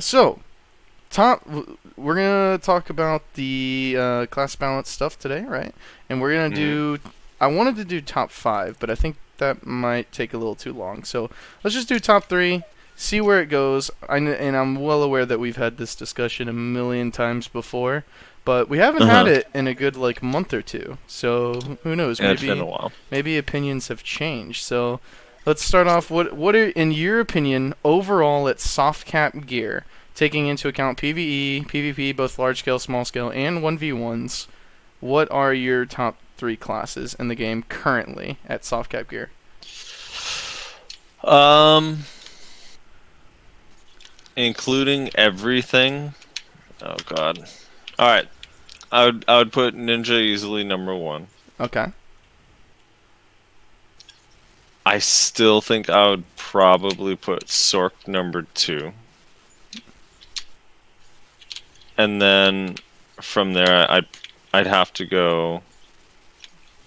So, top. We're gonna talk about the class balance stuff today, right? And we're gonna Hmm. do. I wanted to do top five, but I think that might take a little too long. So let's just do top three. See where it goes. And I'm well aware that we've had this discussion a million times before, but we haven't had Uh-huh. it in a good like month or two. So who knows? Yeah, it's been a Maybe while. maybe opinions have changed. So let's start off. What are, in your opinion, overall at soft cap gear, taking into account PvE, PvP, both large scale, small scale, and 1v1s? What are your top three classes in the game currently at soft cap gear? Um, Including everything. Oh God. All right. I would put Ninja easily number one. Okay. I still think I would probably put Sorc number two, and then from there I'd have to go.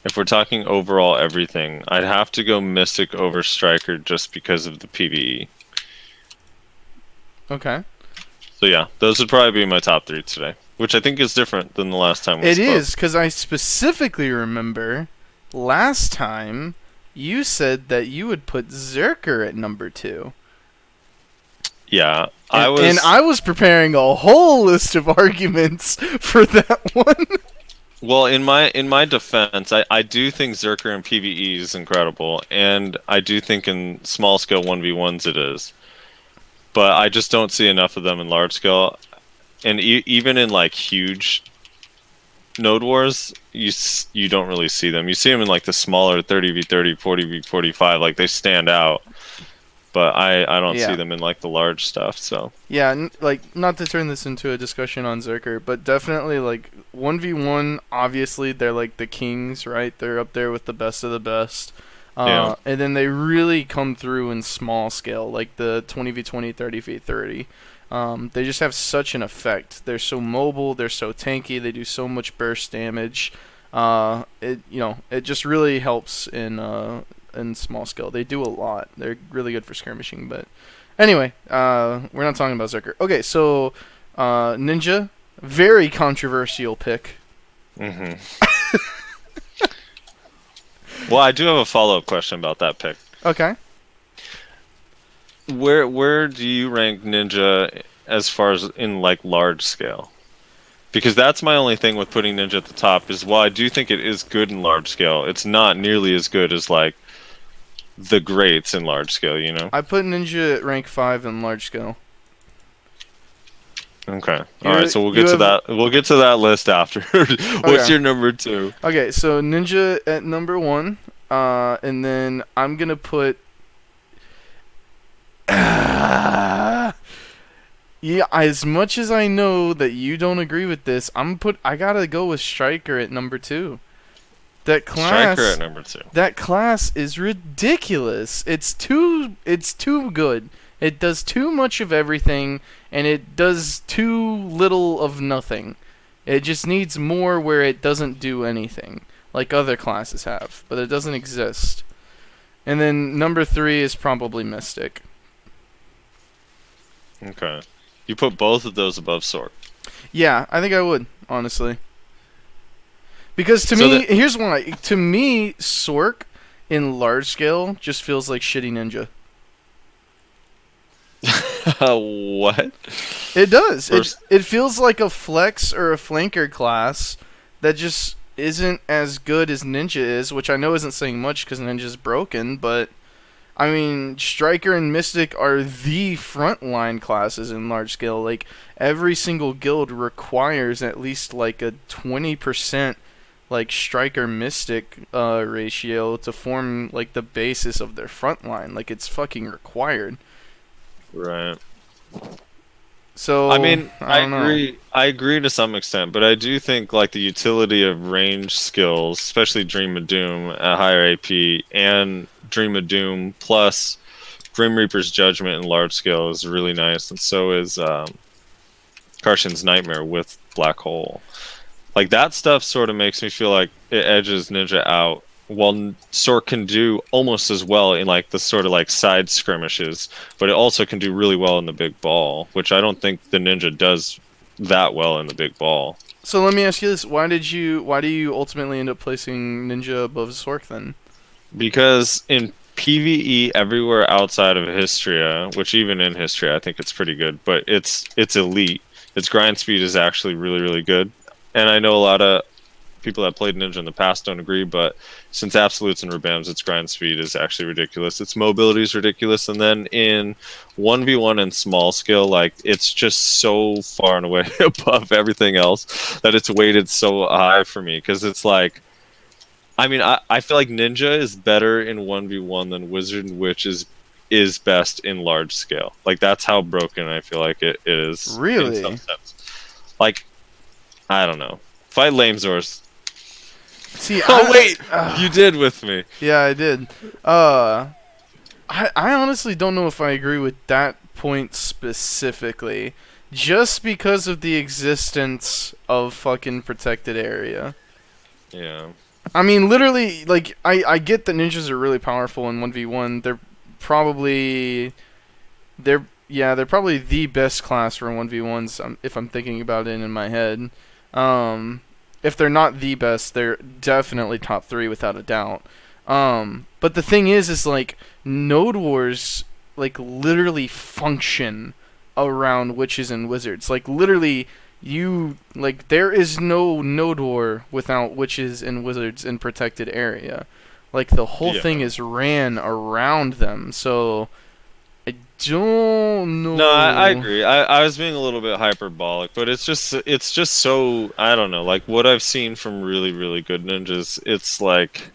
If we're talking overall everything, I'd have to go Mystic over Striker just because of the PvE. Okay. So yeah, those would probably be my top three today, which I think is different than the last time we It spoke. is, because I specifically remember last time you said that you would put Zerker at number two. Yeah, I And was. I was preparing a whole list of arguments for that one. Well, in my defense, I do think Zerker in PvE is incredible, and I do think in small scale 1v1s it is. But I just don't see enough of them in large scale, and even in like huge node wars, you don't really see them. You see them in like the smaller 30v30, 40v45, like they stand out. But I don't see Yeah. them in like the large stuff. So Yeah, like not to turn this into a discussion on Zerker, but definitely like 1v1, obviously they're like the kings, right? They're up there with the best of the best. yeah, And then they really come through in small scale, like the 20v20, 30v30. They just have such an effect. They're so mobile, they're so tanky, they do so much burst damage. It just really helps in small scale. They do a lot. They're really good for skirmishing, but anyway, we're not talking about Zerker. Okay, so Ninja, very controversial pick. hmm. Well, I do have a follow-up question about that pick. Okay. Where do you rank Ninja as far as in like large scale? Because that's my only thing with putting Ninja at the top is while I do think it is good in large scale, it's not nearly as good as like the greats in large scale, you know? I put Ninja at rank 5 in large scale. Okay. All right, You so we'll you get to have that. We'll get to that list after. What's okay. your number two? Okay, so Ninja at number 1, and then I'm going to put yeah, as much as I know that you don't agree with this, I got to go with Striker at number 2. That Striker at class number two. That class is ridiculous. It's too good. It does too much of everything and it does too little of nothing. It just needs more where it doesn't do anything like other classes have, but it doesn't exist. And then number 3 is probably Mystic. Okay. You put both of those above Sorc. Yeah, I think I would, honestly. Because to So me, that here's why. To me, Sorc in large scale just feels like shitty ninja. what? It does. It First, it feels like a flex or a flanker class that just isn't as good as Ninja is, which I know isn't saying much because Ninja's broken, but I mean, Striker and Mystic are the frontline classes in large scale. Like every single guild requires at least like a 20% like Striker Mystic ratio to form like the basis of their frontline. Like it's fucking required. right. I So mean, I I don't know. agree. I agree to some extent, but I do think like the utility of range skills, especially Dream of Doom at higher AP and Dream of Doom plus Grim Reaper's Judgment in large scale is really nice, and so is Carson's Nightmare with Black Hole. Like that stuff sort of makes me feel like it edges Ninja out while Sorc can do almost as well in like the sort of like side skirmishes, but it also can do really well in the big ball, which I don't think the ninja does that well in the big ball. So let me ask you this: why do you ultimately end up placing Ninja above Sorc then? Because in PvE everywhere outside of Histria, which even in Histria I think it's pretty good, but it's elite. Its grind speed is actually really really good, and I know a lot of people that played Ninja in the past don't agree, but since absolutes and rebams, its grind speed is actually ridiculous. Its mobility is ridiculous, and then in 1v1 and small scale, like it's just so far and away above everything else that it's weighted so high for me because it's like. I mean, I feel like Ninja is better in 1v1 than Wizard and Witch is best in large scale. Like that's how broken I feel like it is in some Really? sense. Like I don't know. Fight Lame Zors. See, Oh wait, you did with me. yeah, I did. Uh, I honestly don't know if I agree with that point specifically, just because of the existence of fucking protected area. Yeah. I mean, literally, like, I get that ninjas are really powerful in 1v1. Probably, they're probably the best class for 1v1s, if I'm thinking about it in my head. If they're not the best, they're definitely top three without a doubt. But the thing is like, Node Wars, like, literally function around witches and wizards. Like, literally, there is no Node War without witches and wizards in protected area. Like, the whole Yeah. thing is ran around them. So I don't know. No, I agree. I was being a little bit hyperbolic, but it's just so I don't know. Like what I've seen from really really good ninjas, it's like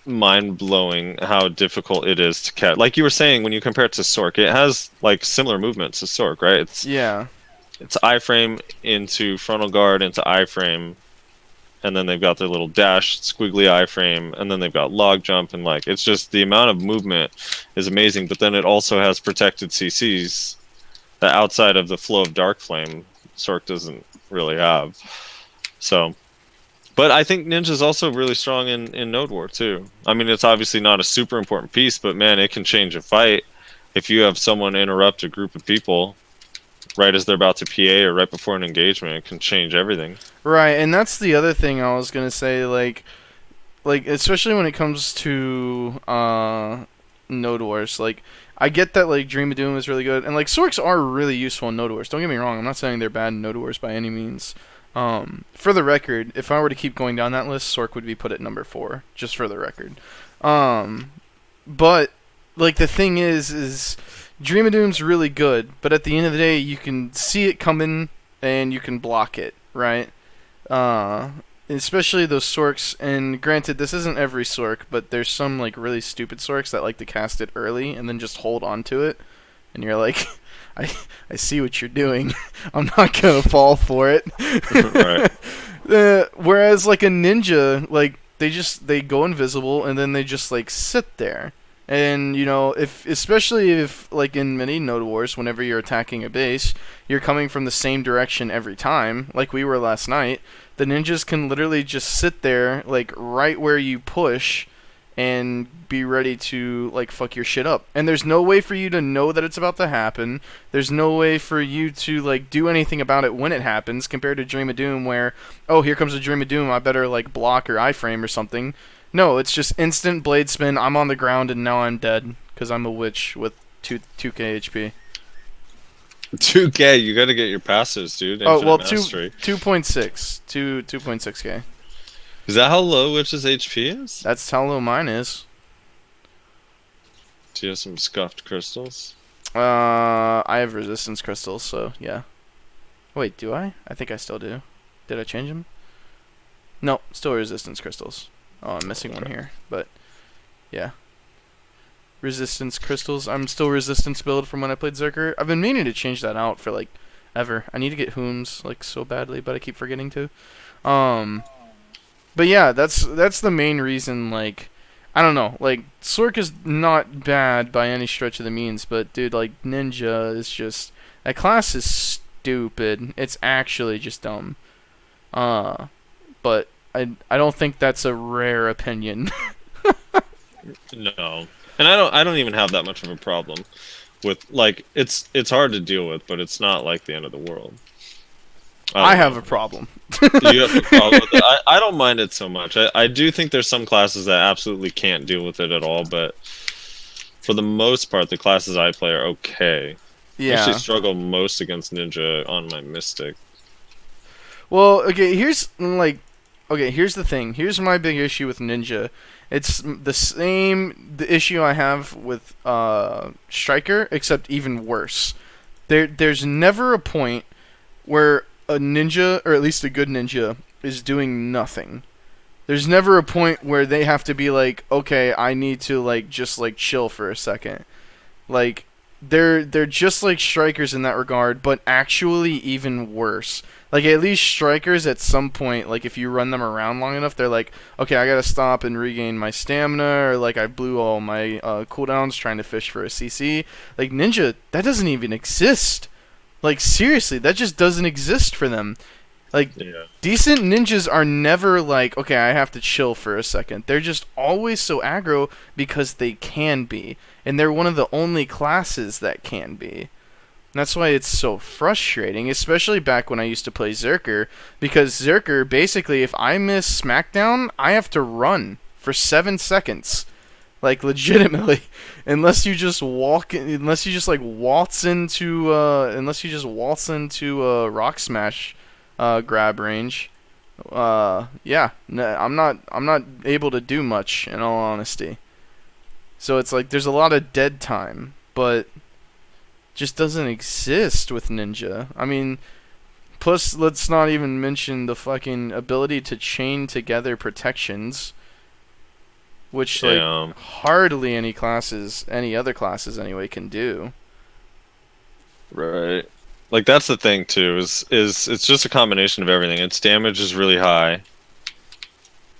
mind blowing how difficult it is to catch. Like you were saying, when you compare it to Sorc, it has like similar movements to Sorc, right? Yeah. It's iframe into frontal guard into iframe, and then they've got their little dash squiggly iframe, and then they've got log jump, and like it's just the amount of movement is amazing. But then it also has protected CCs that outside of the flow of Dark Flame, Sorc doesn't really have. So. But I think Ninja's also really strong in Node War too. I mean, it's obviously not a super important piece, but man, it can change a fight. If you have someone interrupt a group of people right as they're about to PA or right before an engagement, it can change everything. Right, and that's the other thing I was gonna say. Like especially when it comes to Node Wars. Like, I get that like Dream of Doom is really good, and like Sorcs are really useful in Node Wars. Don't get me wrong. I'm not saying they're bad in Node Wars by any means. For the record, if I were to keep going down that list, Sorc would be put at number 4, just for the record. But like the thing is Dream of Doom's really good, but at the end of the day, you can see it coming and you can block it, right? Uh, Especially those Sorcs. And granted, this isn't every Sorc, but there's some like really stupid Sorcs that like to cast it early and then just hold on to it, and you're like, I I see what you're doing. I'm not gonna fall for it. Right. Whereas like a ninja, like they go invisible and then they just like sit there. And if especially if like in many Node Wars, whenever you're attacking a base, you're coming from the same direction every time, like we were last night. The ninjas can literally just sit there, like right where you push, and be ready to like fuck your shit up. And there's no way for you to know that it's about to happen. There's no way for you to like do anything about it when it happens, compared to Dream of Doom where, oh, here comes a Dream of Doom, I better like block or iframe or something. No, it's just instant blade spin, I'm on the ground and now I'm dead because I'm a witch with 2k HP. 2K, you gotta get your passes, dude. Oh, Infinite well, mastery. 2.6 Is that how low Witch's HP is? That's how low mine is. Do you have some scuffed crystals? I have resistance crystals, so yeah. Wait, do I? I think I still do. Did I change them? No, still resistance crystals. Oh, I'm missing one here, but yeah. Resistance crystals. I'm still resistance build from when I played Zerker. I've been meaning to change that out for like ever. I need to get Hooms like so badly, but I keep forgetting to. But yeah, that's the main reason. Like, I don't know. Like, Sorc is not bad by any stretch of the means, but dude, like Ninja is just, that class is stupid. It's actually just dumb. But I don't think that's a rare opinion. No, and I don't even have that much of a problem with like it's hard to deal with, but it's not like the end of the world. I I don't have know. a problem. You have a problem with it. I don't mind it so much. I do think there's some classes that absolutely can't deal with it at all, but for the most part, the classes I play are okay. I actually Yeah. struggle most against Ninja on my Mystic. Well, okay, here's the thing. Here's my big issue with Ninja. It's the issue I have with Striker, except even worse. There's never a point where a ninja, or at least a good ninja, is doing nothing. There's never a point where they have to be like, okay, I need to like just like chill for a second. Like they're just like strikers in that regard, but actually even worse. Like at least strikers at some point, like if you run them around long enough, they're like, okay, I gotta stop and regain my stamina, or like I blew all my cooldowns trying to fish for a CC. Like ninja, that doesn't even exist. Like seriously, that just doesn't exist for them. Like Yeah. decent ninjas are never like, okay, I have to chill for a second. They're just always so aggro because they can be, and they're one of the only classes that can be. And that's why it's so frustrating, especially back when I used to play Zerker, because Zerker basically, if I miss Smackdown, I have to run for 7 seconds. Like legitimately, unless you just like waltz into, Rock Smash, grab range. Yeah, no, I'm not able to do much in all honesty. So it's like there's a lot of dead time, but just doesn't exist with Ninja. I mean, plus let's not even mention the fucking ability to chain together protections, which like Yeah. hardly any other classes anyway, can do. Right. Like that's the thing too, is it's just a combination of everything. Its damage is really high.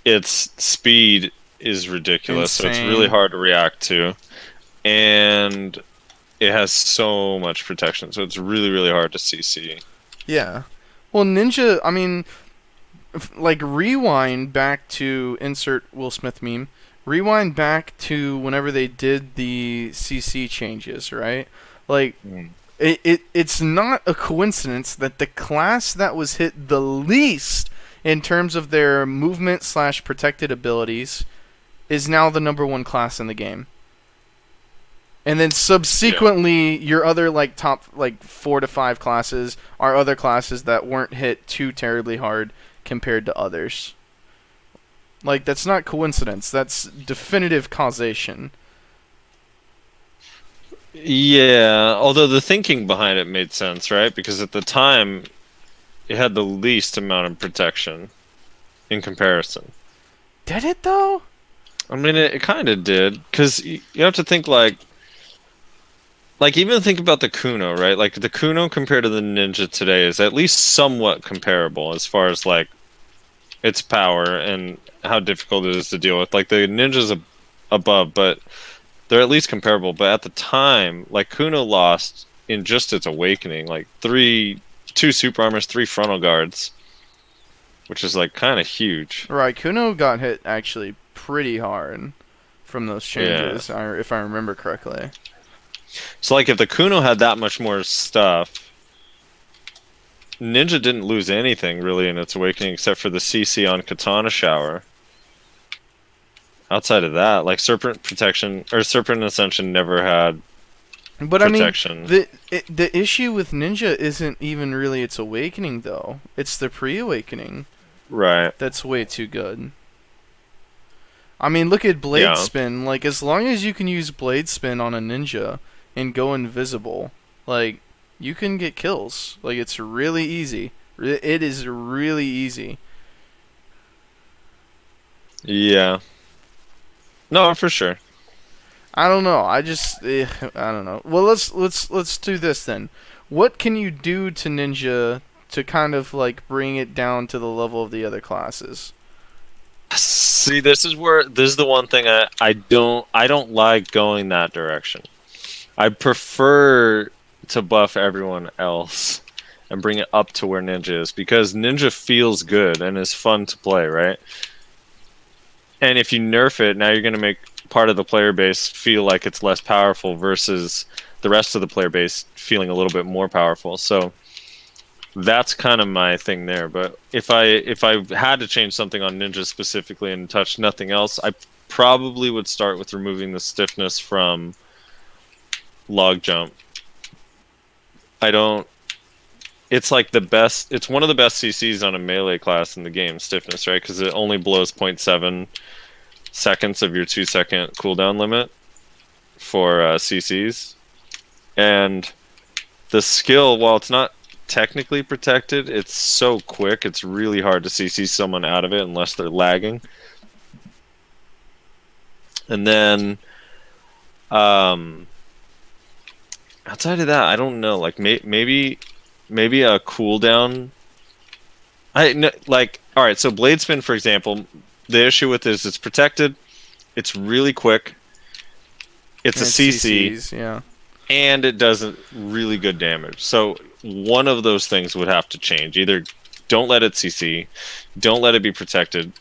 Its speed is ridiculous, so it's really Insane. hard to react to. And it has so much protection, so it's really, really hard to CC. Yeah. Well, Ninja, I mean, like rewind back to insert Will Smith meme. Rewind back to whenever they did the CC changes, right? Like Mm. it's not a coincidence that the class that was hit the least in terms of their movement slash protected abilities is now the number one class in the game. And then subsequently, your other like top like 4 to 5 classes are other classes that weren't hit too terribly hard compared to others. Like that's not coincidence. That's definitive causation. Yeah, although the thinking behind it made sense, right? Because at the time, it had the least amount of protection in comparison. Did it though? I mean, it kind of did, because you have to think like even think about the Kuno, right? Like the Kuno compared to the Ninja today is at least somewhat comparable as far as like its power and how difficult it is to deal with. Like the Ninja's above, but they're at least comparable. But at the time, like Kuno lost in just its awakening, like two super armors, 3 frontal guards, which is like kind of huge. Right, Kuno got hit actually pretty hard from those Yeah. changes, if I remember correctly. So like if the Kuno had that much more stuff, Ninja didn't lose anything really in its awakening except for the CC on Katana Shower. Outside of that, like Serpent Protection or Serpent Ascension never had But protection. I mean, the issue with Ninja isn't even really its awakening though. It's the pre-awakening Right. that's way too good. I mean, look at Blade Yeah. Spin. Like, as long as you can use Blade Spin on a ninja and go invisible, like, you can get kills. Like, it's really easy. It is really easy. Yeah. No, for sure. I don't know. I don't know. Well, let's do this then. What can you do to ninja to kind of like bring it down to the level of the other classes? See, this is the one thing I don't like going that direction. I prefer to buff everyone else and bring it up to where Ninja is, because Ninja feels good and is fun to play, right? And if you nerf it, now you're going to make part of the player base feel like it's less powerful versus the rest of the player base feeling a little bit more powerful. So that's kind of my thing there. But if I had to change something on Ninja specifically and touch nothing else, I probably would start with removing the stiffness from log jump. I don't. It's like the best. It's one of the best CCs on a melee class in the game. Stiffness, right? Because it only blows 0.7 seconds of your 2-second cooldown limit for CCs, and the skill, while it's not technically protected, it's so quick. It's really hard to CC someone out of it unless they're lagging. And then, outside of that, I don't know. Like maybe a cooldown. Like, all right. So blade spin, for example, the issue with this is it's protected. It's really quick. It's a CC, CCs, yeah. and it does really good damage. So one of those things would have to change. Either don't let it CC, don't let it be protected,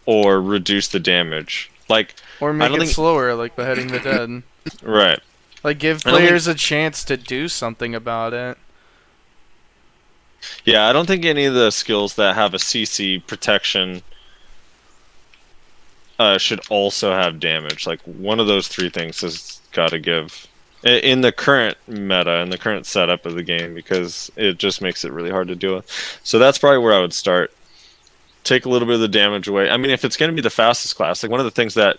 or reduce the damage. Like, Or make it slower, like beheading the dead. Right. Like, give players a chance to do something about it. Yeah, I don't think any of the skills that have a CC protection should also have damage. Like, one of those three things has got to give in the current meta, in the current setup of the game, because it just makes it really hard to deal with. So that's probably where I would start. Take a little bit of the damage away. I mean, if it's going to be the fastest class, like one of the things that,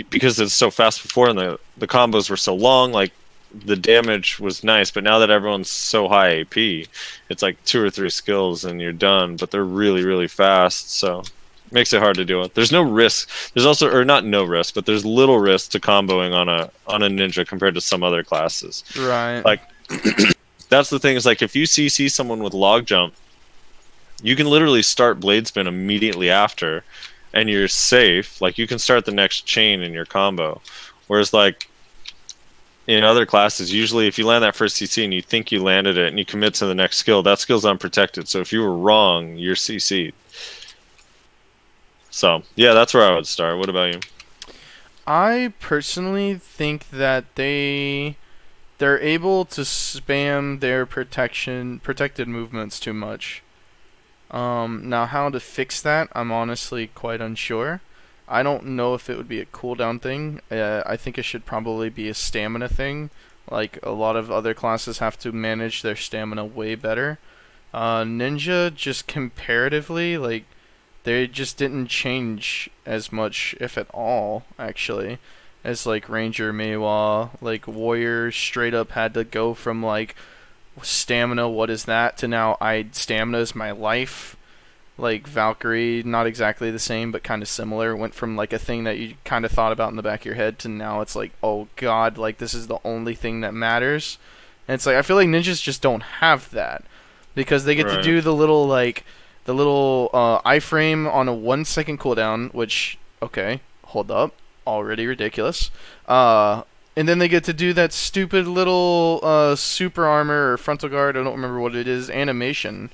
because it's so fast before and the combos were so long, like the damage was nice, but now that everyone's so high AP, it's like 2 or 3 skills and you're done, but they're really, really fast, so it makes it hard to deal with. There's no risk. There's also, or not no risk, but there's little risk to comboing on a ninja compared to some other classes. Right. Like, that's the thing, is like if you CC someone with log jump, you can literally start blade spin immediately after, and you're safe. Like, you can start the next chain in your combo. Whereas, like, in other classes, usually if you land that first CC and you think you landed it and you commit to the next skill, that skill's unprotected. So if you were wrong, you're CC'd. So, yeah, that's where I would start. What about you? I personally think that they're able to spam their protected movements too much. Now how to fix that, I'm honestly quite unsure. I don't know if it would be a cooldown thing. I think it should probably be a stamina thing. Like, a lot of other classes have to manage their stamina way better. Ninja, just comparatively, like, they just didn't change as much, if at all, actually, as, like, Ranger, Meiwa. Like, Warrior straight up had to go from, like, stamina, what is that, to now stamina is my life. Like, Valkyrie, not exactly the same, but kind of similar. Went from, like, a thing that you kind of thought about in the back of your head to now it's like, oh god, like, this is the only thing that matters. And it's like, I feel like ninjas just don't have that, because they get to do the little iframe on a 1-second cooldown, which, okay, hold up, already ridiculous. And then they get to do that stupid little super armor or frontal guard, I don't remember what it is, animation.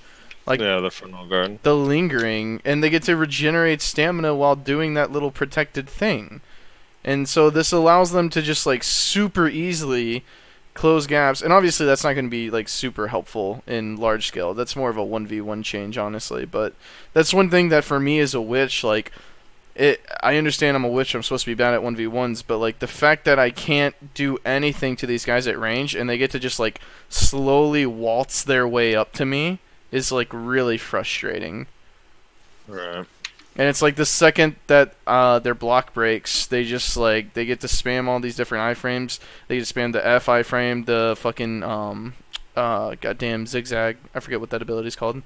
Like, yeah, the frontal guard. The lingering, and they get to regenerate stamina while doing that little protected thing. And so this allows them to just, like, super easily close gaps. And obviously that's not going to be, like, super helpful in large scale. That's more of a 1v1 change, honestly. But that's one thing that for me as a witch, like, I understand I'm a witch, I'm supposed to be bad at 1v1s, but, like, the fact that I can't do anything to these guys at range, and they get to just, like, slowly waltz their way up to me, is, like, really frustrating. Right. And it's like the second that their block breaks, they just, like, they get to spam all these different iframes. They get to spam the F iframe, the fucking goddamn zigzag. I forget what that ability's called.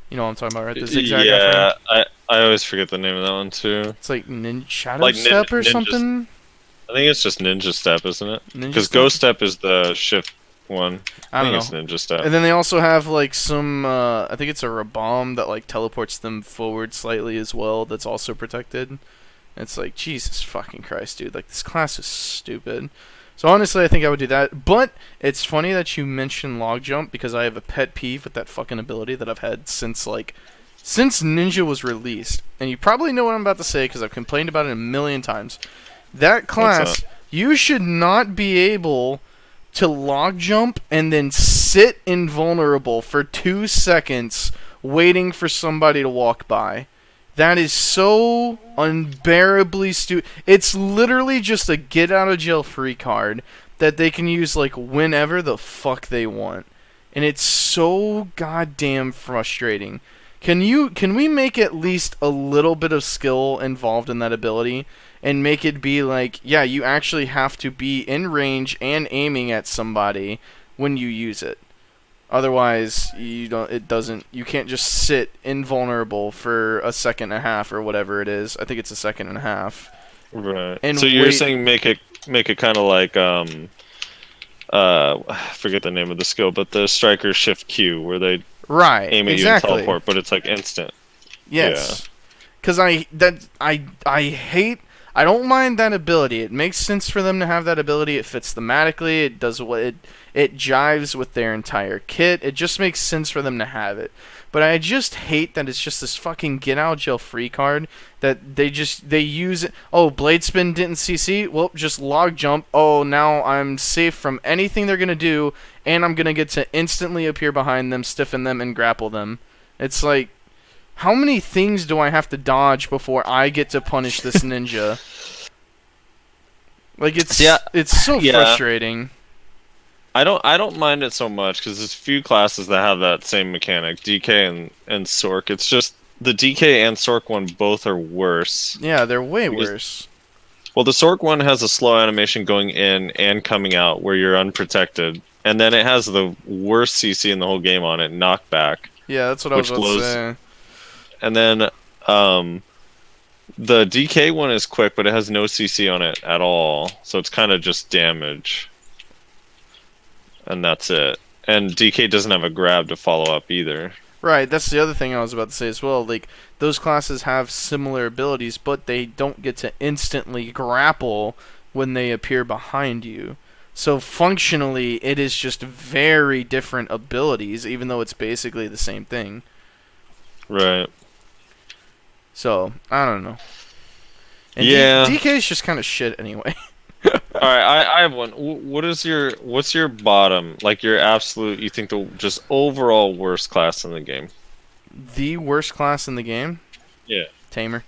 You know what I'm talking about, right? The zigzag yeah, iframe. I always forget the name of that one too. It's like Shadow Step or something? I think it's just Ninja Step, isn't it? Because Step? Ghost Step is the shift one. I don't know. It's Ninja Step. And then they also have, like, some, I think it's a Rabomb that, like, teleports them forward slightly as well, that's also protected. And it's like, Jesus fucking Christ, dude. Like, this class is stupid. So honestly, I think I would do that. But it's funny that you mentioned log jump because I have a pet peeve with that fucking ability that I've had since Ninja was released. And you probably know what I'm about to say because I've complained about it a million times. That What's up? class, you should not be able to log jump and then sit invulnerable for 2 seconds waiting for somebody to walk by. That is so unbearably stupid. It's literally just a get out of jail free card that they can use like whenever the fuck they want. And it's so goddamn frustrating. Can we make at least a little bit of skill involved in that ability and make it be like, yeah, you actually have to be in range and aiming at somebody when you use it. Otherwise, you can't just sit invulnerable for a second and a half or whatever it is. I think it's a second and a half. Right. And So you're wait, saying make it kind of like I forget the name of the skill, but the striker shift Q where they right, aim at you and exactly. teleport, but it's like instant. Yes. Cuz I hate I don't mind that ability. It makes sense for them to have that ability. It fits thematically. It does what it jives with their entire kit. It just makes sense for them to have it. But I just hate that it's just this fucking get out of jail free card that they use it. Oh, blade spin didn't CC. Well, just log jump. Oh, now I'm safe from anything they're gonna do, and I'm gonna get to instantly appear behind them, stiffen them, and grapple them. It's like, how many things do I have to dodge before I get to punish this ninja? Like it's so frustrating. I don't mind it so much because there's few classes that have that same mechanic. DK and Sorc. It's just the DK and Sorc one both are worse. Yeah, they're way worse. Well, the Sorc one has a slow animation going in and coming out where you're unprotected, and then it has the worst CC in the whole game on it, knockback. Yeah, that's what I was about to say. And then the DK one is quick, but it has no CC on it at all, so it's kind of just damage. And that's it. And DK doesn't have a grab to follow up either. Right, that's the other thing I was about to say as well. Like, those classes have similar abilities, but they don't get to instantly grapple when they appear behind you. So functionally, it is just very different abilities, even though it's basically the same thing. Right. So, I don't know. And yeah. DK is just kind of shit anyway. All right, I have one. What's your bottom, like your absolute, you think the just overall worst class in the game? The worst class in the game? Yeah. Tamer. Do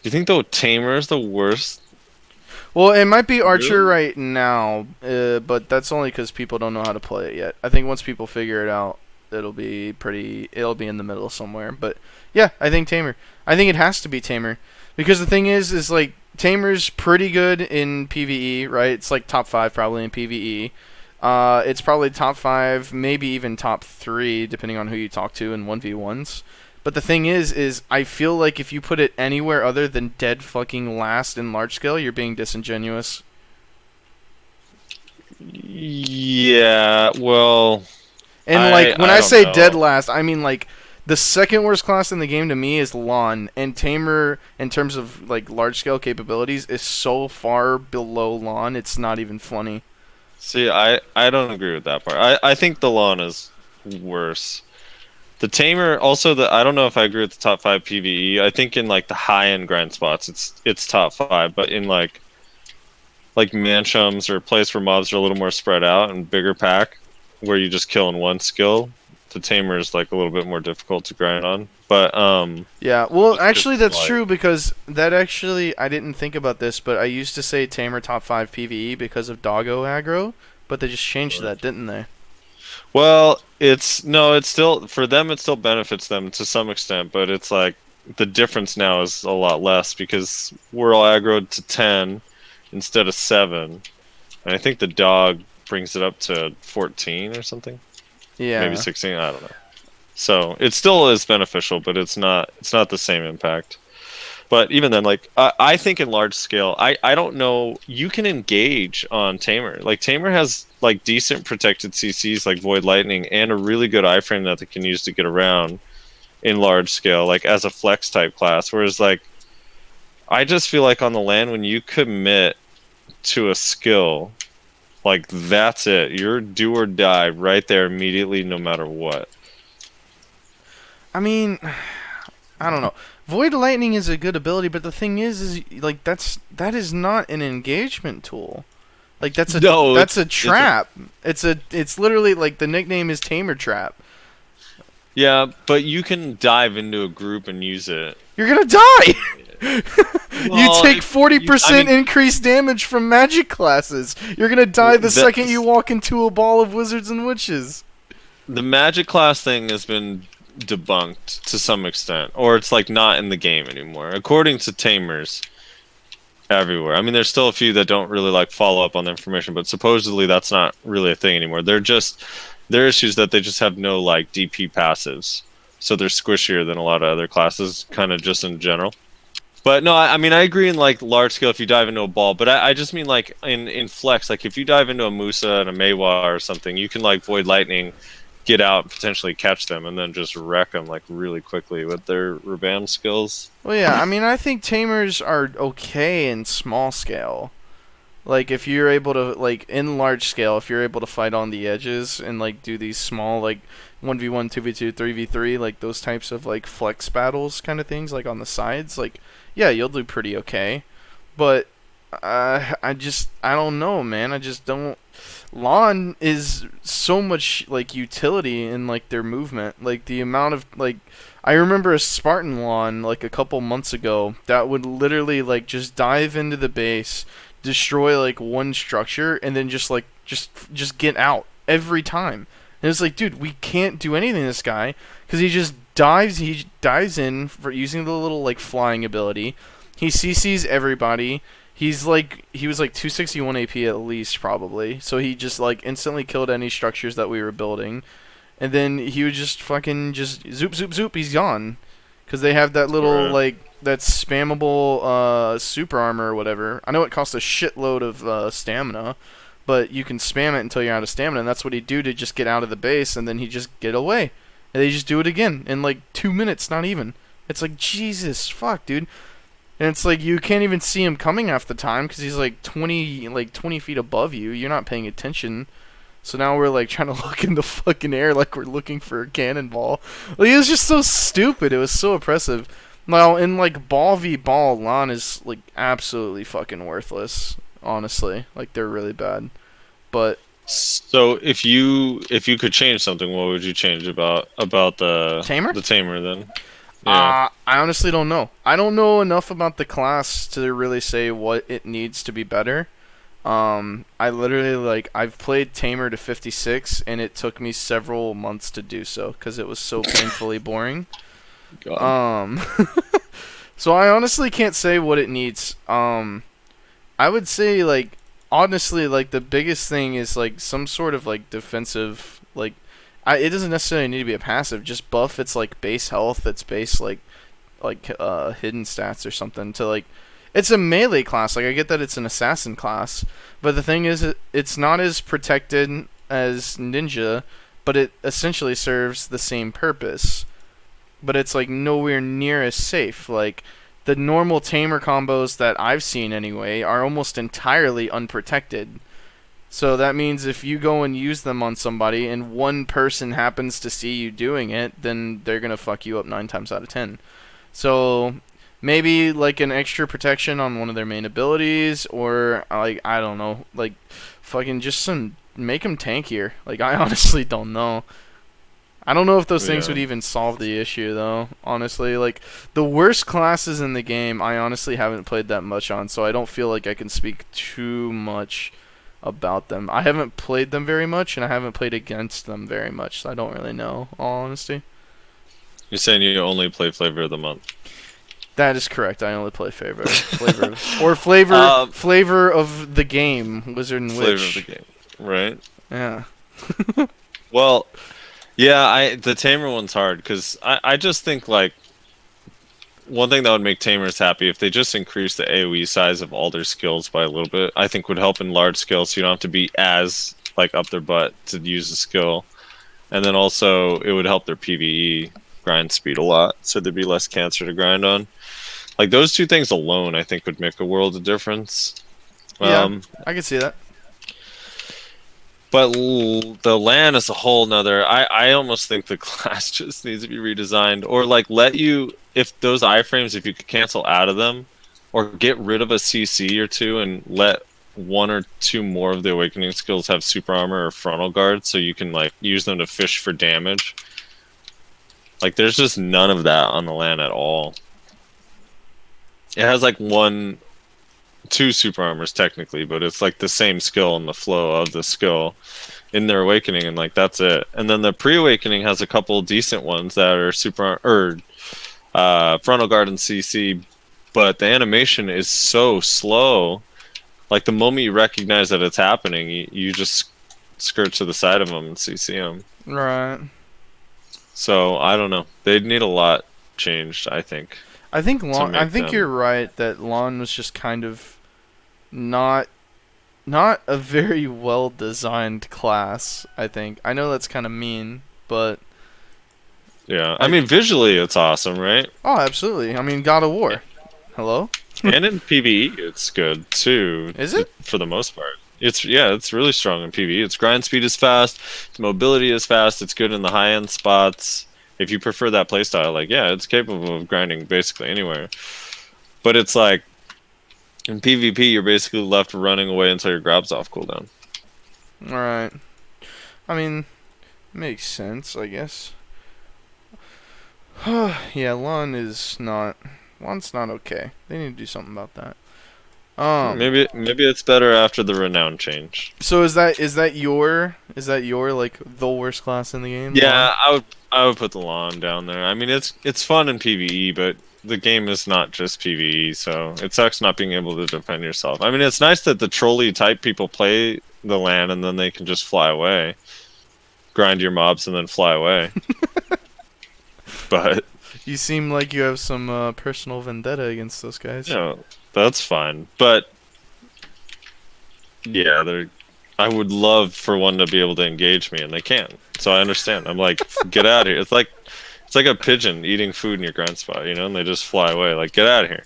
you think the Tamer is the worst? Well, it might be Archer right now, but that's only because people don't know how to play it yet. I think once people figure it out, it'll be in the middle somewhere. But yeah, I think Tamer. I think it has to be Tamer. Because the thing is like, Tamer's pretty good in PvE, right? It's like top 5 probably in PvE. It's probably top 5, maybe even top 3, depending on who you talk to in 1v1s. But the thing is I feel like if you put it anywhere other than dead fucking last in large scale, you're being disingenuous. Yeah, well... And like, when I say know. dead last, I mean like, the second worst class in the game to me is Lon, and Tamer, in terms of like large scale capabilities, is so far below Lon, it's not even funny. See, I don't agree with that part. I think the Lon is worse. The Tamer, also I don't know if I agree with the top 5 PvE. I think in like the high end grind spots, it's top 5, but in like manchums or place where mobs are a little more spread out and bigger pack, where you just kill in one skill, the Tamer is like a little bit more difficult to grind on. But yeah, well, actually that's true, because that actually, I didn't think about this, but I used to say Tamer top 5 PvE because of doggo aggro, but they just changed that, didn't they? Well, it's still, for them it still benefits them to some extent, but it's like the difference now is a lot less because we're all aggroed to 10 instead of 7. And I think the dog brings it up to 14 or something. Yeah. Maybe 16, I don't know. So it still is beneficial, but it's not the same impact. But even then, like, I think in large scale, I don't know, you can engage on Tamer. Like, Tamer has like decent protected CCs like Void Lightning and a really good iframe that they can use to get around in large scale, like as a flex type class. Whereas like, I just feel like on the land, when you commit to a skill, like that's it. You're do or die right there immediately, no matter what. I mean, I don't know. Void Lightning is a good ability, but the thing is like that is not an engagement tool. Like No, that's a trap. It's literally like the nickname is Tamer Trap. yeah, but you can dive into a group and use it. You're gonna die. You Well, take if you, I 40% mean, increased damage from magic classes. You're gonna die the the second you walk into a ball of wizards and witches. the magic class thing has been debunked to some extent, or it's like not in the game anymore, according to tamers everywhere. I mean, there's still a few that don't really like follow up on the information, but supposedly that's not really a thing anymore. Their issues that they just have no like DP passives, so they're squishier than a lot of other classes, kind of just in general. But no, I mean I agree in like large scale if you dive into a ball, but I just mean like in flex, like if you dive into a Musa and a Meiwa or something, you can like Void Lightning, get out, potentially catch them, and then just wreck them like really quickly with their Rebam skills. Well, yeah, I mean, I think tamers are okay in small scale. Like, if you're able to, like, in large scale, if you're able to fight on the edges and, like, do these small, like, 1v1, 2v2, 3v3, like, those types of, like, flex battles kind of things, like, on the sides, like, yeah, you'll do pretty okay. But, I don't know, man. I just don't. Lawn is so much, like, utility in, like, their movement. Like, the amount of, like, I remember a Spartan lawn, like, a couple months ago that would literally, like, just dive into the base, destroy like one structure, and then just get out every time. And it's like, dude, we can't do anything to this guy because he dives in for using the little like flying ability. He CCs everybody. He was like 261 AP at least probably. So he just like instantly killed any structures that we were building. And then he would just fucking just zoop zoop zoop, he's gone. Cuz they have that little Right. like that spammable super armor or whatever. I know it costs a shitload of stamina, but you can spam it until you're out of stamina, and that's what he'd do to just get out of the base, and then he'd just get away. And they just do it again in like 2 minutes, not even. It's like, Jesus, fuck, dude. And it's like you can't even see him coming half the time because he's like 20 feet above you. You're not paying attention. So now we're like trying to look in the fucking air like we're looking for a cannonball. Like, it was just so stupid. It was so oppressive. Now, in like ball v ball, Lon is like absolutely fucking worthless. Honestly, like they're really bad. But So if you could change something, what would you change about Tamer? the tamer then? Yeah. I honestly don't know. I don't know enough about the class to really say what it needs to be better. I literally like I've played Tamer to 56, and it took me several months to do so because it was so painfully boring. God. So I honestly can't say what it needs. I would say like honestly like the biggest thing is like some sort of like defensive like it doesn't necessarily need to be a passive, just buff its like base health, its base hidden stats or something to like it's a melee class. Like I get that it's an assassin class, but the thing is it's not as protected as ninja, but it essentially serves the same purpose. But it's like nowhere near as safe. Like the normal tamer combos that I've seen anyway are almost entirely unprotected. So that means if you go and use them on somebody and one person happens to see you doing it, then they're gonna fuck you up 9 times out of 10. So maybe like an extra protection on one of their main abilities, or like I don't know, like fucking just some make them tankier. Like I honestly don't know. I don't know if those things Yeah. would even solve the issue, though, honestly. Like, the worst classes in the game, I honestly haven't played that much on, so I don't feel like I can speak too much about them. I haven't played them very much, and I haven't played against them very much, so I don't really know, all honesty. You're saying you only play flavor of the month. That is correct. I only play flavor Um, flavor of the game, Wizard and Flavor Witch. of the game, right? Yeah. Well, yeah, the tamer one's hard because I just think like one thing that would make tamers happy if they just increase the AoE size of all their skills by a little bit. I think would help in large scale, so you don't have to be as like up their butt to use the skill, and then also it would help their PVE grind speed a lot, so there'd be less cancer to grind on. Like those two things alone, I think would make a world of difference. Yeah, I can see that. But the LAN is a whole nother. I almost think the class just needs to be redesigned, or like let you, if those iframes, if you could cancel out of them, or get rid of a CC or two and let one or two more of the awakening skills have super armor or frontal guard, so you can like use them to fish for damage. Like there's just none of that on the LAN at all. It has like two super armors technically, but it's like the same skill and the flow of the skill in their awakening, and like that's it. And then the pre-awakening has a couple decent ones that are super or frontal guard and CC, but the animation is so slow. Like the moment you recognize that it's happening, you just skirt to the side of them and CC them. Right. So I don't know. They'd need a lot changed, I think. I think I think them. you're right that Lon was just kind of not a very well designed class. I think I know that's kind of mean, but Yeah, I mean visually it's awesome, right? oh, absolutely. I mean, God of War. Hello. And in PvE it's good too. Is it? For the most part? It's really strong in PvE. Its grind speed is fast, its mobility is fast, it's good in the high end spots. If you prefer that playstyle, like yeah, it's capable of grinding basically anywhere. But it's like in PvP you're basically left running away until your grab's off cooldown. All right. I mean, makes sense, I guess. Yeah, Lon's not okay. They need to do something about that. Maybe it's better after the Renown change. So is that your like the worst class in the game? Yeah, I would put the lawn down there. I mean, it's fun in PvE, but the game is not just PvE, so it sucks not being able to defend yourself. I mean, it's nice that the trolley type people play the LAN and then they can just fly away, grind your mobs, and then fly away. But you seem like you have some personal vendetta against those guys. yeah, that's fine. But yeah, I would love for one to be able to engage me, and they can't. So I understand. I'm like, get out of here. It's like a pigeon eating food in your grind spot, you know, and they just fly away. Like, get out of here.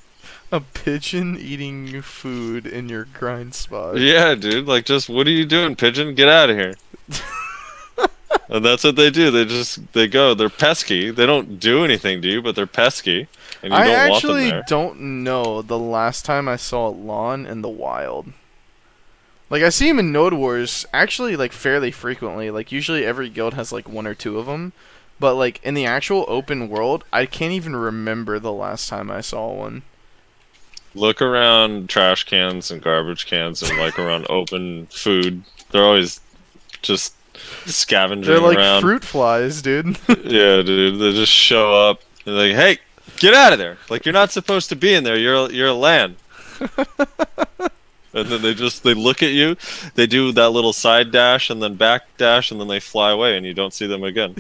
A pigeon eating food in your grind spot. Yeah, dude. Like, just what are you doing, pigeon? Get out of here. And that's what they do. They go. They're pesky. They don't do anything to you, but they're pesky, and you I don't want them actually there. don't know the last time I saw Lon in the wild. Like I see him in Node Wars actually like fairly frequently. Like usually every guild has like one or two of them. But like in the actual open world, I can't even remember the last time I saw one. Look around trash cans and garbage cans and like around open food. They're always just scavenging They're like around. fruit flies, dude. Yeah, dude. They just show up. They're like, "Hey, get out of there! Like you're not supposed to be in there. You're a LAN." And then they look at you. They do that little side dash and then back dash and then they fly away and you don't see them again.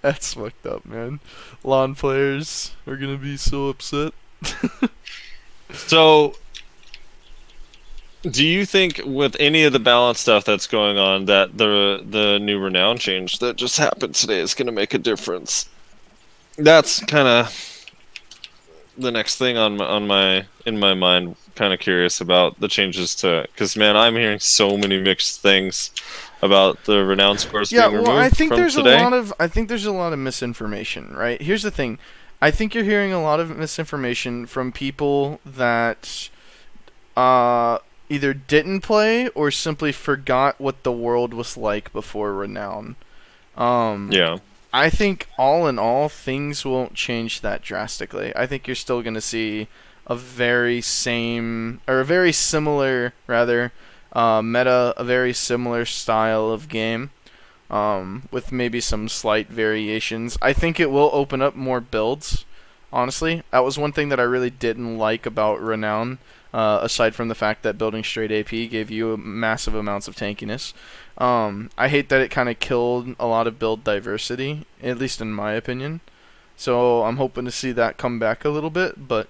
That's fucked up, man. Lawn players are gonna be so upset. So, do you think with any of the balance stuff that's going on that the new Renown change that just happened today is going to make a difference? That's kind of the next thing in my mind. Kind of curious about the changes to, because man, I'm hearing so many mixed things about the Renown scores being removed I think from there's today. I think there's a lot of misinformation, right? Here's the thing. I think you're hearing a lot of misinformation from people that either didn't play or simply forgot what the world was like before Renown. Yeah. I think all in all, things won't change that drastically. I think you're still going to see a very similar meta, a very similar style of game, with maybe some slight variations. I think it will open up more builds. Honestly, that was one thing that I really didn't like about Renown. Aside from the fact that building straight AP gave you massive amounts of tankiness. I hate that it kind of killed a lot of build diversity, at least in my opinion. So I'm hoping to see that come back a little bit, but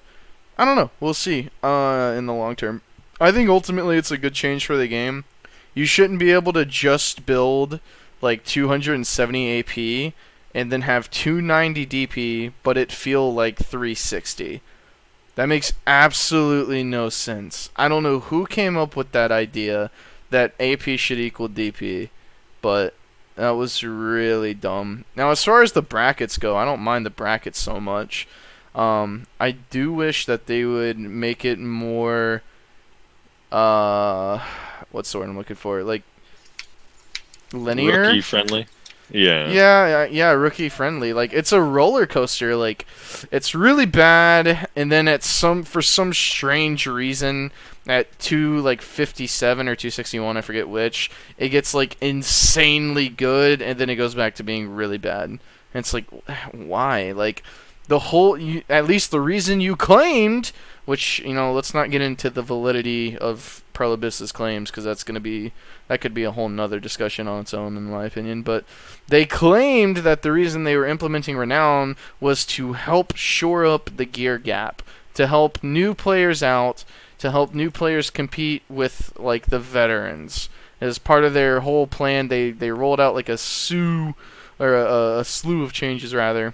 I don't know. We'll see in the long term. I think ultimately it's a good change for the game. You shouldn't be able to just build like 270 AP and then have 290 DP, but it feel like 360. That makes absolutely no sense. I don't know who came up with that idea that AP should equal DP, but that was really dumb. Now, as far as the brackets go, I don't mind the brackets so much. I do wish that they would make it more, what's the word I'm looking for? Like, linear? Rookie friendly. Yeah. Yeah, rookie friendly. Like, it's a roller coaster. Like, it's really bad, and then for some strange reason, at 257 or 261, I forget which, it gets like insanely good, and then it goes back to being really bad. And it's like, why? Like, at least the reason you claimed, which, let's not get into the validity of Prelibis's claims, because that could be a whole nother discussion on its own, in my opinion. But they claimed that the reason they were implementing Renown was to help shore up the gear gap, to help new players out, to help new players compete with like the veterans. As part of their whole plan, they rolled out like a slew of changes rather.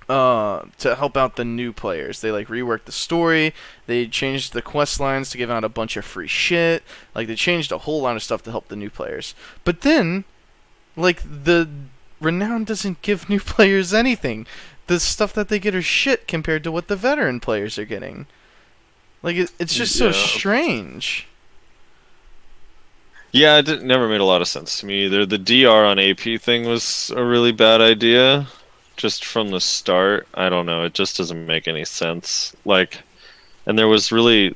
To help out the new players. They like reworked the story, they changed the quest lines to give out a bunch of free shit. Like, they changed a whole lot of stuff to help the new players. But then, like, the Renown doesn't give new players anything. The stuff that they get are shit compared to what the veteran players are getting. Like, it's just so strange. Yeah, it never made a lot of sense to me either. The DR on AP thing was a really bad idea. Just from the start, I don't know. It just doesn't make any sense. Like, and there was really,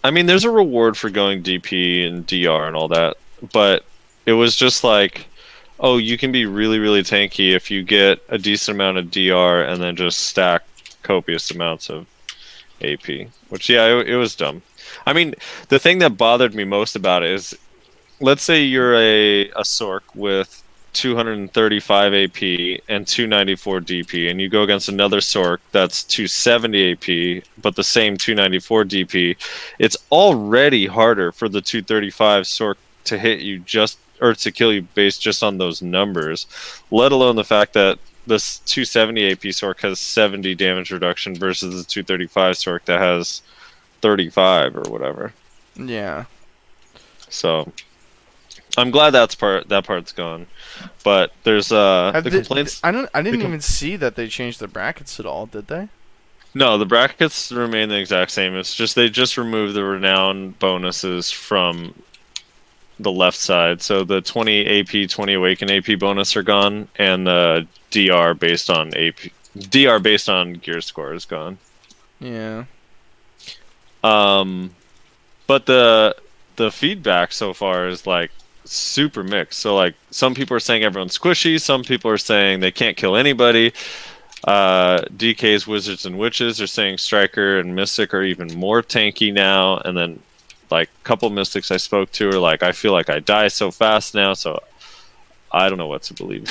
I mean, there's a reward for going DP and DR and all that, but it was just like, oh, you can be really, really tanky if you get a decent amount of DR and then just stack copious amounts of AP. Which, yeah, it was dumb. I mean, the thing that bothered me most about it is, let's say you're a Sorc with 235 AP and 294 DP, and you go against another Sorc that's 270 AP but the same 294 DP. It's already harder for the 235 Sorc to hit you or to kill you based just on those numbers, let alone the fact that this 270 AP Sorc has 70 damage reduction versus the 235 Sorc that has 35 or whatever. Yeah. So I'm glad that part's gone, but there's the complaints. I didn't even see that they changed the brackets at all, did they? No, the brackets remain the exact same. It's just they just removed the Renown bonuses from the left side. So the 20 AP, 20 Awaken AP bonus are gone, and the DR based on gear score is gone. Yeah. But the feedback so far is like super mixed. So like some people are saying everyone's squishy, some people are saying they can't kill anybody. DK's Wizards and Witches are saying Striker and Mystic are even more tanky now, and then like a couple Mystics I spoke to are like, I feel like I die so fast now, so I don't know what to believe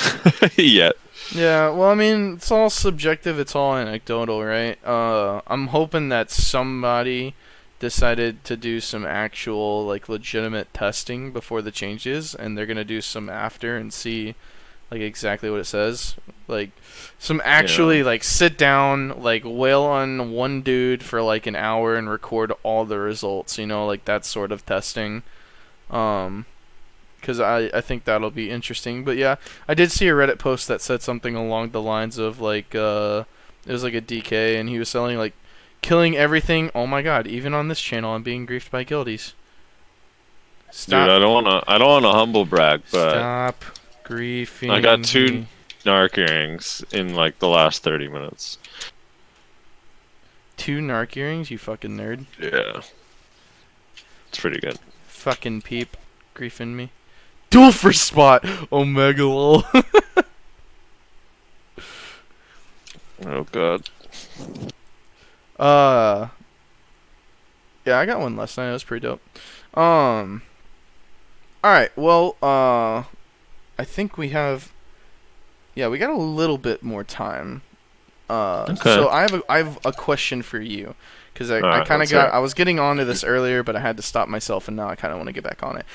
yet. Yeah, well, I mean, it's all subjective, it's all anecdotal, right? I'm hoping that somebody decided to do some actual, like, legitimate testing before the changes, and they're gonna do some after and see, like, exactly what it says. Like, some actually, like, sit down, like, wail on one dude for, like, an hour and record all the results, like, that sort of testing. Because I think that'll be interesting. But yeah, I did see a Reddit post that said something along the lines of, like, it was, like, a DK, and he was selling, like, killing everything. Oh my god, even on this channel I'm being griefed by guildies. Stop. Dude, I don't wanna humble brag, but Stop griefing. I got 2 narc earrings in like the last 30 minutes. 2 narc earrings, you fucking nerd. Yeah. It's pretty good. Fucking peep. Griefing me. Duel for spot! Omega lol. Oh god. Yeah, I got one last night. It was pretty dope. Alright, well, I think we have... Yeah, we got a little bit more time. Okay. So I have a question for you. Because I kind of I was getting onto this earlier, but I had to stop myself, and now I kind of want to get back on it.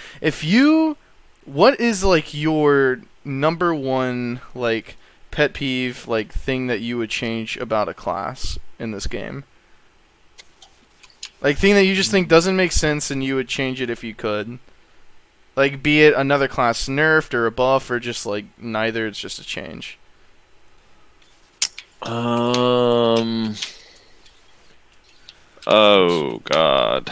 What is, like, your number one, like, pet peeve, like, thing that you would change about a class in this game? Like, thing that you just think doesn't make sense and you would change it if you could. Like, be it another class nerfed or a buff or just, like, neither, it's just a change. Oh God,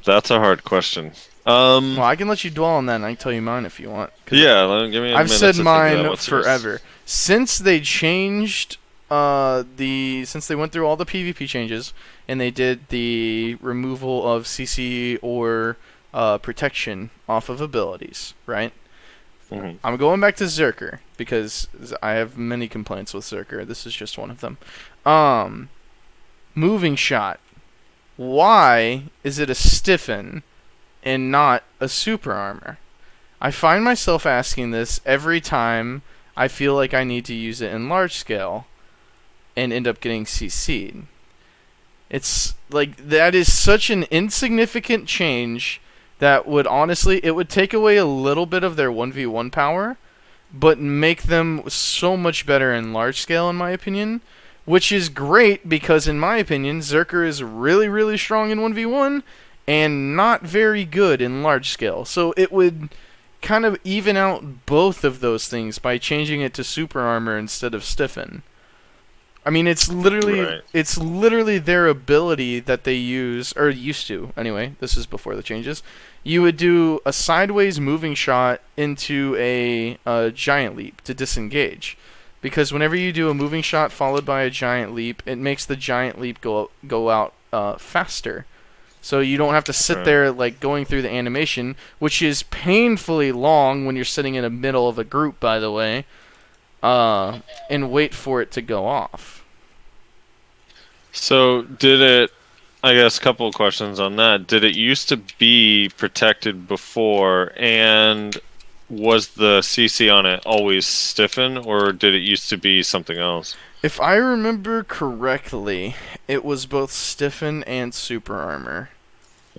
that's a hard question. Well, I can let you dwell on that and I can tell you mine if you want. Yeah, give me a I've minute said to think of that. mine What's yours? forever. Since they changed since they went through all the PvP changes and they did the removal of CC or protection off of abilities, right? Mm-hmm. I'm going back to Zerker because I have many complaints with Zerker. This is just one of them. Moving shot. Why is it a stiffen and not a super armor? I find myself asking this every time I feel like I need to use it in large scale and end up getting CC'd. It's like that is such an insignificant change that would honestly it would take away a little bit of their 1v1 power, but make them so much better in large scale in my opinion, which is great because in my opinion Zerker is really really strong in 1v1 and not very good in large scale. So it would kind of even out both of those things by changing it to super armor instead of stiffen. I mean, it's literally their ability that they use or used to. Anyway, this is before the changes. You would do a sideways moving shot into a giant leap to disengage, because whenever you do a moving shot followed by a giant leap, it makes the giant leap go out faster. So you don't have to sit there like going through the animation, which is painfully long when you're sitting in the middle of a group, by the way, and wait for it to go off. So did it? I guess a couple of questions on that. Did it used to be protected before, and was the CC on it always stiffen, or did it used to be something else? If I remember correctly, it was both stiffen and super armor.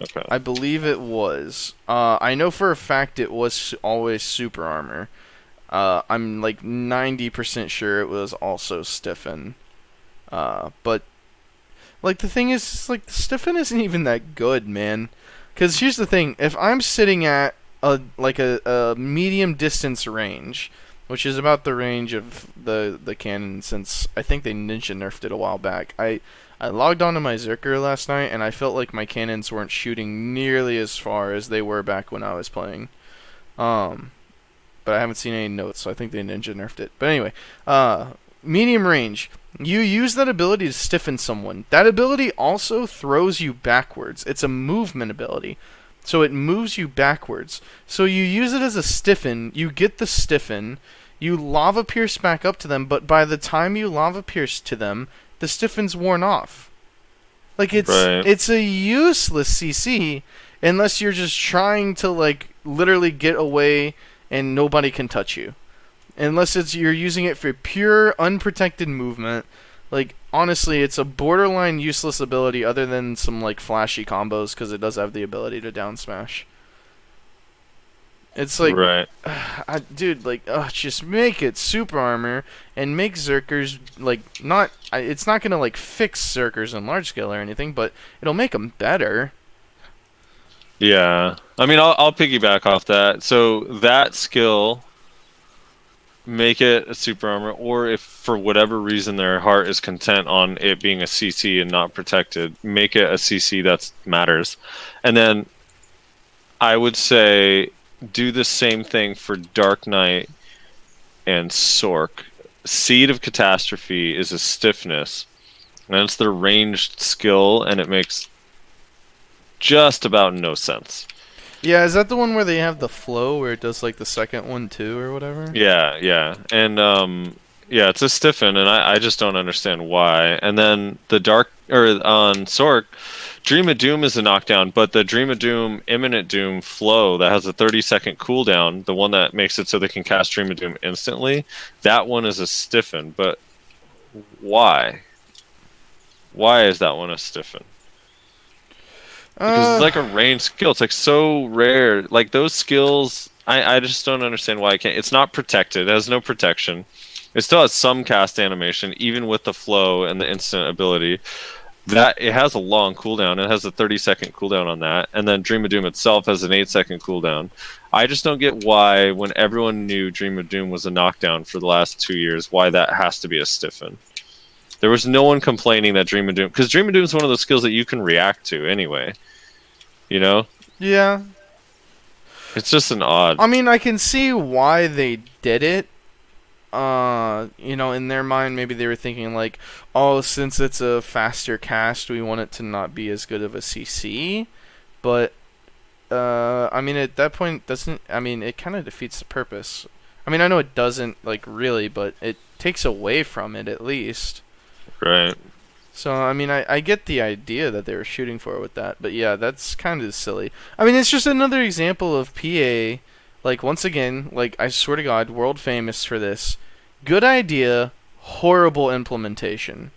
Okay. I believe it was. I know for a fact it was always super armor. I'm like 90% sure it was also stiffen. But like the thing is, like the stiffen isn't even that good, man. Because here's the thing: if I'm sitting at a medium distance range, which is about the range of the cannon, since I think they ninja nerfed it a while back. I logged onto my Zerker last night and I felt like my cannons weren't shooting nearly as far as they were back when I was playing. But I haven't seen any notes, so I think they ninja nerfed it. But anyway, medium range. You use that ability to stiffen someone. That ability also throws you backwards. It's a movement ability. So it moves you backwards. So you use it as a stiffen, you get the stiffen, you lava pierce back up to them, but by the time you lava pierce to them, the stiffen's worn off. Like it's a useless CC unless you're just trying to like literally get away and nobody can touch you. Unless you're using it for pure unprotected movement. Like honestly, it's a borderline useless ability other than some like flashy combos because it does have the ability to down smash. It's like, dude, like, just make it super armor and make Zerkers like not. It's not gonna like fix Zerkers in large scale or anything, but it'll make them better. Yeah, I mean, I'll piggyback off that. So that skill, make it a super armor, or if for whatever reason their heart is content on it being a CC and not protected, make it a CC that matters. And then I would say do the same thing for Dark Knight and Sorc. Seed of Catastrophe is a stiffness, and it's their ranged skill, and it makes just about no sense. Yeah, is that the one where they have the flow where it does like the second one too or whatever? Yeah. And yeah, it's a stiffen, and I just don't understand why. And then the dark on Sorc, Dream of Doom is a knockdown, but the Dream of Doom Imminent Doom flow that has a 30-second cooldown, the one that makes it so they can cast Dream of Doom instantly, that one is a stiffen. But why? Why is that one a stiffen? Because it's like a ranged skill. It's like so rare. Like those skills, I just don't understand why I can't. It's not protected. It has no protection. It still has some cast animation, even with the flow and the instant ability. that it has a long cooldown. It has a 30-second cooldown on that, and then Dream of Doom itself has an 8-second cooldown. I just don't get why, when everyone knew Dream of Doom was a knockdown for the last 2 years, why that has to be a stiffen. There was no one complaining that Dream of Doom, because Dream of Doom is one of those skills that you can react to anyway. You know, Yeah. it's just an odd. I mean, I can see why they did it. In their mind, maybe they were thinking like, oh, since it's a faster cast, we want it to not be as good of a CC. But I mean, at that point, doesn't I mean it kind of defeats the purpose. I mean, I know it doesn't like really, but it takes away from it at least. Right. So I mean, I get the idea that they were shooting for with that, but yeah, that's kind of silly. I mean, it's just another example of PA. Like once again, like I swear to God, world famous for this. Good idea, horrible implementation.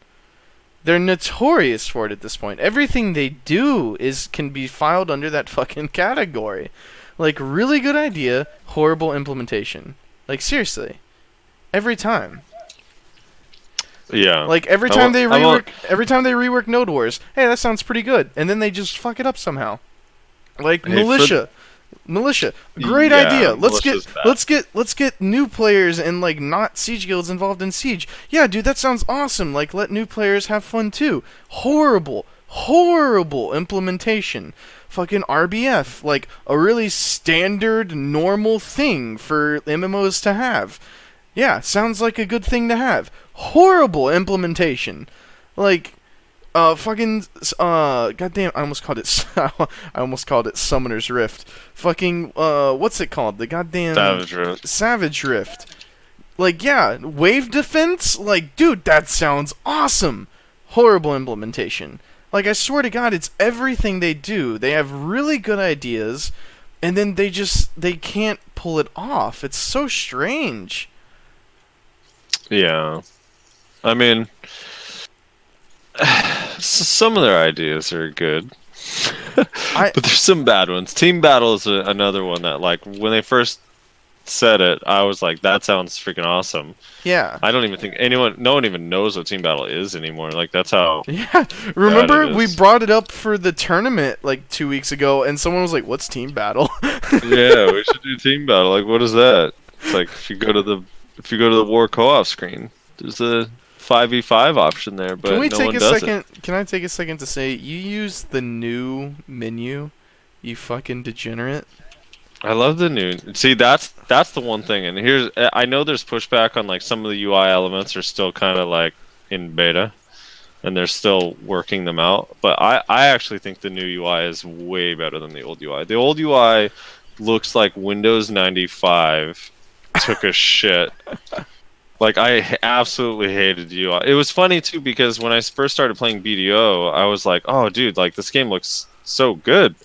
They're notorious for it at this point. Everything they do can be filed under that fucking category. Like really good idea, horrible implementation. Like seriously, every time. Yeah. Like every time they rework Node Wars, hey, that sounds pretty good, and then they just fuck it up somehow. Like Hey, militia, great Yeah, idea. Let's militia's bad. let's get new players and like not siege guilds involved in siege. Yeah, dude, that sounds awesome. Like let new players have fun too. Horrible implementation. Fucking RBF, like a really standard normal thing for MMOs to have. Yeah, sounds like a good thing to have. Horrible implementation. Like goddamn, I almost called it I almost called it Summoner's Rift. Fucking what's it called? The goddamn Savage Rift. Like yeah, wave defense? Like dude, that sounds awesome. Horrible implementation. Like I swear to God, it's everything they do. They have really good ideas and then they can't pull it off. It's so strange. Yeah. I mean, some of their ideas are good, but there's some bad ones. Team Battle is another one that, like, when they first said it, I was like, that sounds freaking awesome. Yeah. I don't even think no one even knows what Team Battle is anymore. Like, that's how. Yeah. Remember, we brought it up for the tournament like 2 weeks ago, and someone was like, "What's Team Battle?" Yeah, we should do Team Battle. Like, what is that? It's like if you go to the War co-op screen, there's a 5v5 option there, but no one does it. Can I take a second to say you use the new menu, you fucking degenerate? I love the new. See, that's the one thing. And I know there's pushback on like some of the UI elements are still kind of like in beta, and they're still working them out. But I actually think the new UI is way better than the old UI. The old UI looks like Windows 95 took a shit. Like, I absolutely hated the UI. It was funny, too, because when I first started playing BDO, I was like, oh, dude, like, this game looks so good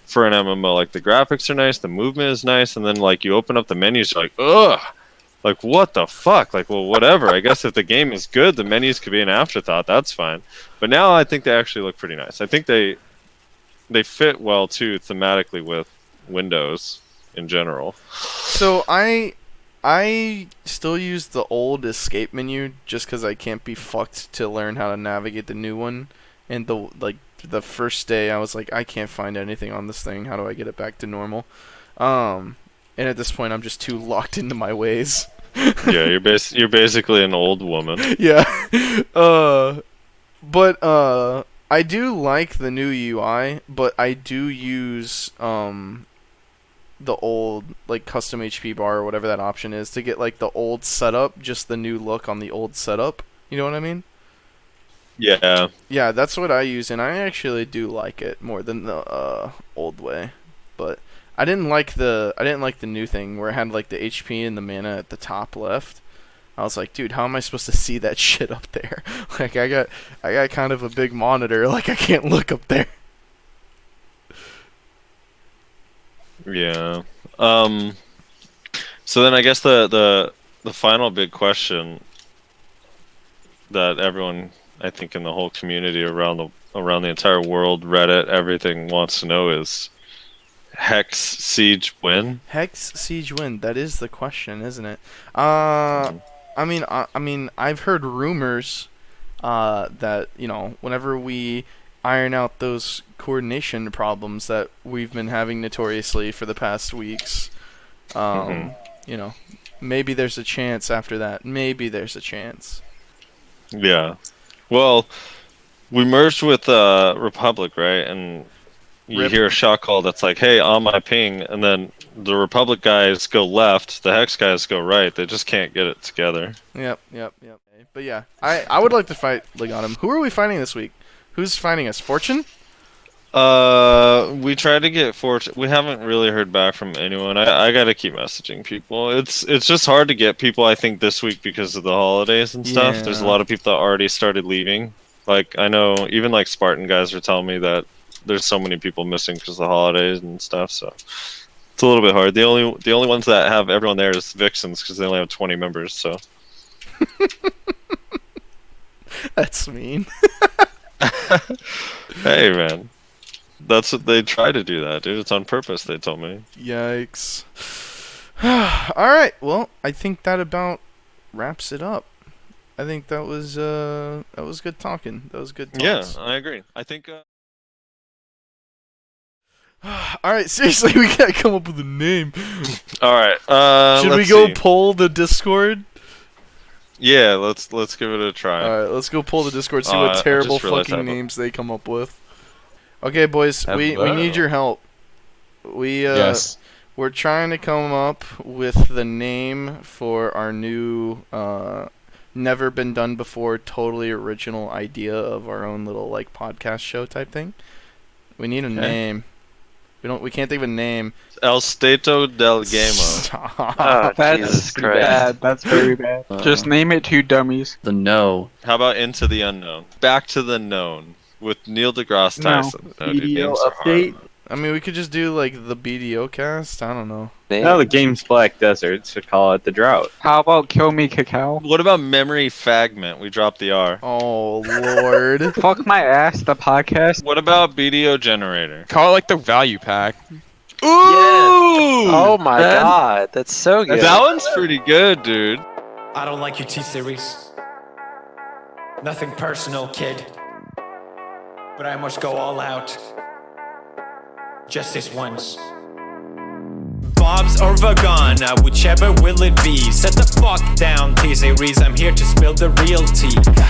for an MMO. Like, the graphics are nice, the movement is nice, and then, like, you open up the menus, you're like, ugh! Like, what the fuck? Like, well, whatever. I guess if the game is good, the menus could be an afterthought. That's fine. But now I think they actually look pretty nice. I think they fit well, too, thematically with Windows in general. So I still use the old escape menu just because I can't be fucked to learn how to navigate the new one. And the first day I was like, I can't find anything on this thing. How do I get it back to normal? And at this point I'm just too locked into my ways. Yeah, you're basically an old woman. Yeah. But I do like the new UI, but I do use the old like custom HP bar or whatever that option is to get like the old setup, just the new look on the old setup. You know what I mean? Yeah. Yeah, that's what I use, and I actually do like it more than the old way. But I didn't like the new thing where it had like the HP and the mana at the top left. I was like, dude, how am I supposed to see that shit up there? Like I got kind of a big monitor, like I can't look up there. Yeah. So then I guess the final big question that everyone, I think, in the whole community around the entire world, Reddit, everything wants to know is Hex Siege win? Hex Siege win. That is the question, isn't it? I mean, I've heard rumors that whenever we iron out those coordination problems that we've been having notoriously for the past weeks, maybe there's a chance after that. Maybe there's a chance. Yeah. Well, we merged with Republic, right? And you hear a shot call that's like, "Hey, on my ping," and then the Republic guys go left, the Hex guys go right. They just can't get it together. Yep. But yeah, I would like to fight Legatum. Who are we fighting this week? Who's fighting us? Fortune? We tried to get Fortune. We haven't really heard back from anyone. I gotta keep messaging people. It's just hard to get people, I think, this week because of the holidays and stuff. Yeah. There's a lot of people that already started leaving. Like, I know even like Spartan guys are telling me that there's so many people missing because of the holidays and stuff, so it's a little bit hard. The only ones that have everyone there is Vixens because they only have 20 members, so. That's mean. Hey, man. That's what they try to do that, dude. It's on purpose, they told me. Yikes. Alright, well, I think that about wraps it up. I think that was good talking. That was good talks. Yeah, I agree. I think... Alright, seriously, we gotta come up with a name. Alright, Should we go poll the Discord? Yeah, let's give it a try. Alright, let's go pull the Discord, see what terrible fucking names they come up with. Okay, boys, we need your help. Yes. We're trying to come up with the name for our new, never been done before, totally original idea of our own little podcast show type thing. We need a name. We can't think of a name. El Stato del Gamo. Stop. That's bad. That's very bad. Just name it two dummies. The No. How about Into the Unknown? Back to the Known with Neil deGrasse Tyson. No. BDO update. I mean, we could just do the BDO cast. I don't know. No, the game's Black Desert, so call it the Drought. How about Kill Me Cacao? What about Memory Fragment? We dropped the R. Oh, Lord. Fuck my ass, the podcast. What about BDO Generator? Call it the Value Pack. Ooh! Oh my god, that's so good. That one's pretty good, dude. I don't like your T-Series. Nothing personal, kid. But I must go all out. Just this once. Bob's or Vagana, whichever will it be. Set the fuck down, T-Series. I'm here to spill the real tea.